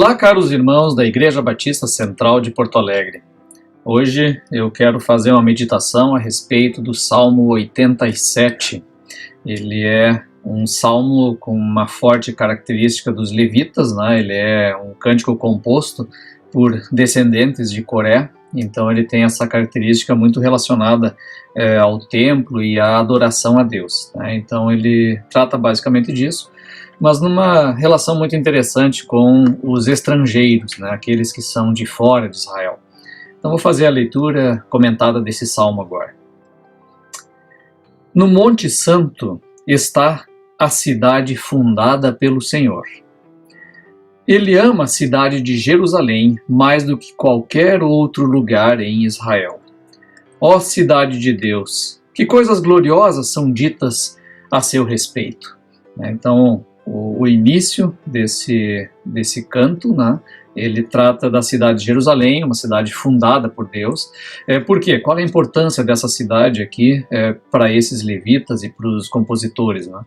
Olá, caros irmãos da Igreja Batista Central de Porto Alegre. Hoje eu quero fazer uma meditação a respeito do Salmo 87. Ele é um salmo com uma forte característica dos levitas, né? Ele é um cântico composto por descendentes de Coré, então ele tem essa característica muito relacionada ao templo e à adoração a Deus, né? Então ele trata basicamente disso, mas numa relação muito interessante com os estrangeiros, né? Aqueles que são de fora de Israel. Então vou fazer a leitura comentada desse salmo agora. No Monte Santo está a cidade fundada pelo Senhor. Ele ama a cidade de Jerusalém mais do que qualquer outro lugar em Israel. Ó cidade de Deus, que coisas gloriosas são ditas a seu respeito. Então, o início desse canto, né? Ele trata da cidade de Jerusalém, uma cidade fundada por Deus. Por quê? Qual é a importância dessa cidade aqui para esses levitas e para os compositores, né?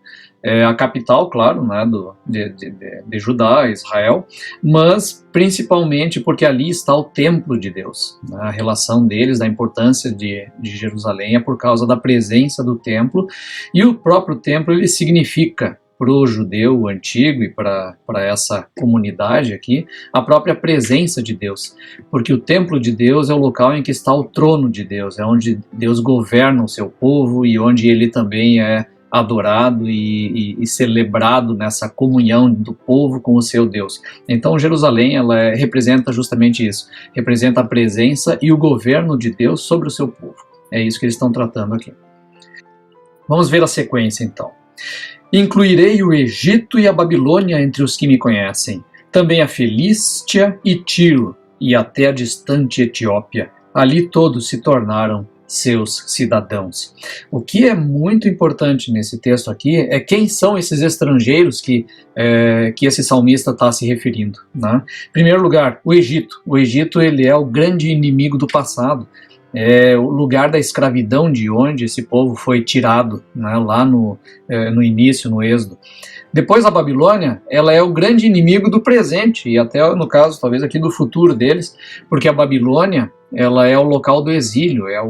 A capital, claro, né, de Judá, Israel, mas principalmente porque ali está o templo de Deus, né? A relação deles, da importância de Jerusalém é por causa da presença do templo, e o próprio templo ele significa para o judeu antigo e para essa comunidade aqui, a própria presença de Deus, porque o templo de Deus é o local em que está o trono de Deus, é onde Deus governa o seu povo e onde ele também é adorado e celebrado nessa comunhão do povo com o seu Deus. Então Jerusalém ela representa justamente isso, representa a presença e o governo de Deus sobre o seu povo. É isso que eles estão tratando aqui. Vamos ver a sequência então. Incluirei o Egito e a Babilônia entre os que me conhecem, também a Filístia e Tiro, e até a distante Etiópia. Ali todos se tornaram seus cidadãos. O que é muito importante nesse texto aqui é quem são esses estrangeiros que esse salmista está se referindo, né? Em primeiro lugar, o Egito. O Egito ele é o grande inimigo do passado. É o lugar da escravidão de onde esse povo foi tirado, né, lá no início, no Êxodo. Depois a Babilônia, ela é o grande inimigo do presente, e até no caso, talvez aqui do futuro deles, porque a Babilônia, ela é o local do exílio, é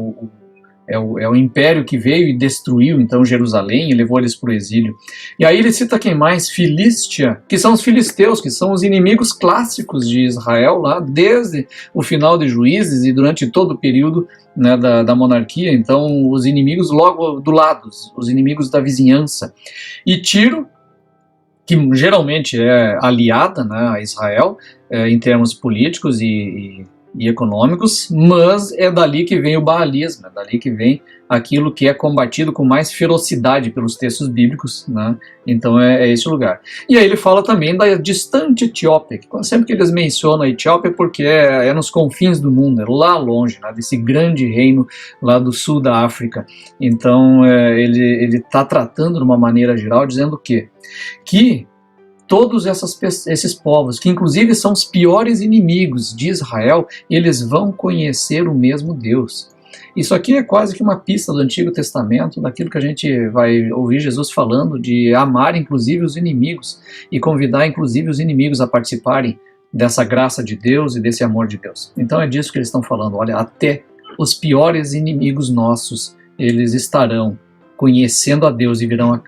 o império que veio e destruiu então Jerusalém e levou eles para o exílio. E aí ele cita quem mais? Filístia, que são os filisteus, que são os inimigos clássicos de Israel lá desde o final de Juízes e durante todo o período, né, da monarquia. Então os inimigos logo do lado, os inimigos da vizinhança. E Tiro, que geralmente é aliada, né, a Israel em termos políticos e econômicos, mas é dali que vem o baalismo, é dali que vem aquilo que é combatido com mais ferocidade pelos textos bíblicos, né? Então é esse lugar. E aí ele fala também da distante Etiópia, que sempre que eles mencionam a Etiópia é porque é nos confins do mundo, é lá longe, né, desse grande reino lá do sul da África. Então ele está tratando de uma maneira geral, dizendo o quê? Que todos esses povos, que inclusive são os piores inimigos de Israel, eles vão conhecer o mesmo Deus. Isso aqui é quase que uma pista do Antigo Testamento, daquilo que a gente vai ouvir Jesus falando, de amar inclusive os inimigos, e convidar inclusive os inimigos a participarem dessa graça de Deus e desse amor de Deus. Então é disso que eles estão falando, olha, até os piores inimigos nossos, eles estarão conhecendo a Deus e virão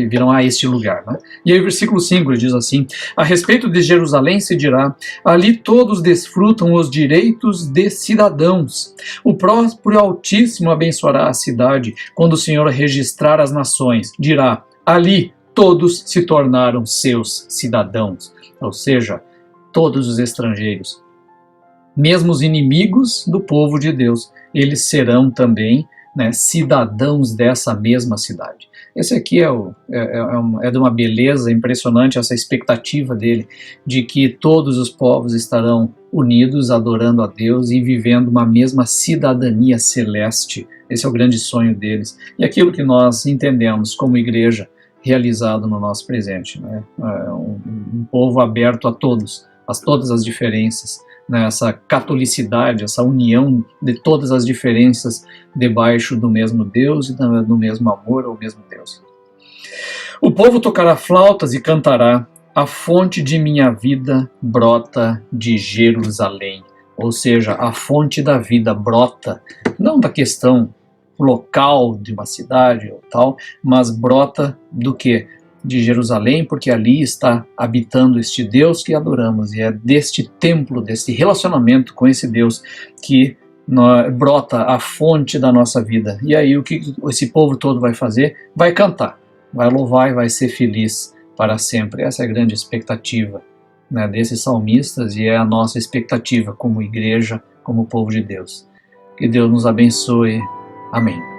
virão a este lugar, né? E aí o versículo 5 diz assim: a respeito de Jerusalém se dirá, ali todos desfrutam os direitos de cidadãos. O próprio Altíssimo abençoará a cidade, quando o Senhor registrar as nações, dirá, ali todos se tornaram seus cidadãos. Ou seja, todos os estrangeiros, mesmo os inimigos do povo de Deus, eles serão também, né, cidadãos dessa mesma cidade. Esse aqui é de uma beleza impressionante, essa expectativa dele, de que todos os povos estarão unidos, adorando a Deus e vivendo uma mesma cidadania celeste. Esse é o grande sonho deles. E aquilo que nós entendemos como igreja realizado no nosso presente, né? Um povo aberto a todas as diferenças, né, essa catolicidade, essa união de todas as diferenças debaixo do mesmo Deus e do mesmo amor ao mesmo Deus. O povo tocará flautas e cantará, a fonte de minha vida brota de Jerusalém. Ou seja, a fonte da vida brota, não da questão local de uma cidade ou tal, mas brota do quê? De Jerusalém, porque ali está habitando este Deus que adoramos, e é deste templo, deste relacionamento com esse Deus que brota a fonte da nossa vida. E aí o que esse povo todo vai fazer? Vai cantar, vai louvar e vai ser feliz para sempre. Essa é a grande expectativa, né, desses salmistas, e é a nossa expectativa como igreja, como povo de Deus. Que Deus nos abençoe. Amém.